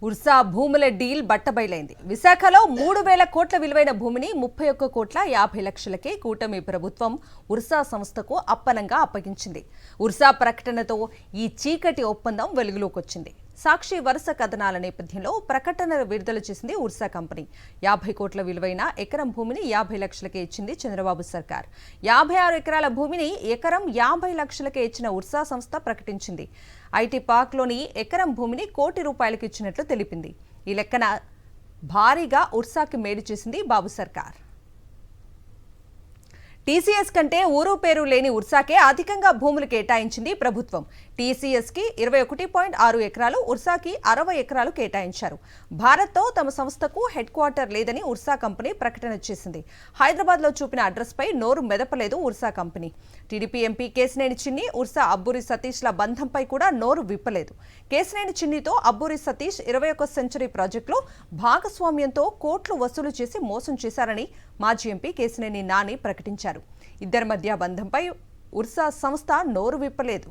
Ursa భూముల deal బట్టబయలైంది. విశాఖలో 3,000 కోట్ల విలువైన భూమిని 31 కోట్ల 50 లక్షలకే కూటమి ప్రభుత్వం ఉర్సా సంస్థకు అప్పనంగా అప్పగించింది. ఉర్సా ప్రకటనతో ఈ చీకటి ఒప్పందం వెలుగులోకి వచ్చింది. సాక్షి వరుస కథనాల నేపథ్యంలో ప్రకటన విడుదల చేసింది ఉర్సా కంపెనీ. 50 కోట్ల విలువైన ఎకరం భూమిని 50 లక్షలకే ఇచ్చింది చంద్రబాబు సర్కార్. 56 ఎకరాల భూమిని ఎకరం 50 లక్షలకే ఇచ్చిన ఉర్సా సంస్థ ప్రకటించింది. ఐటీ పార్క్లోని ఎకరం భూమిని ₹1 కోటి ఇచ్చినట్లు తెలిపింది. ఈ లెక్కన భారీగా ఉర్సాకి మేలు చేసింది బాబు సర్కార్. టీసీఎస్ కంటే ఊరు పేరు లేని ఉర్సాకే అధికంగా భూములు కేటాయించింది ప్రభుత్వం. టీసీఎస్కి 21.6 ఎకరాలు, ఉర్సాకి 60 ఎకరాలు కేటాయించారు. భారత్తో తమ సంస్థకు హెడ్ క్వార్టర్ లేదని ఉర్సా కంపెనీ ప్రకటన చేసింది. హైదరాబాద్లో చూపిన అడ్రస్పై నోరు మెదపలేదు Ursa company. TDP MP Kesineni Chinni, Ursa Abburi సతీష్ల బంధంపై కూడా నోరు విప్పలేదు. కేశినేని చిన్నితో అబ్బూరి సతీష్ 21వ సెంచరీ ప్రాజెక్టులో భాగస్వామ్యంతో కోట్లు వసూలు చేసి మోసం చేశారని మాజీ ఎంపీ కేశినేని నాని ప్రకటించారు. ఇద్దరి మధ్య బంధంపై ఉర్సా సంస్థ నోరు విప్పలేదు.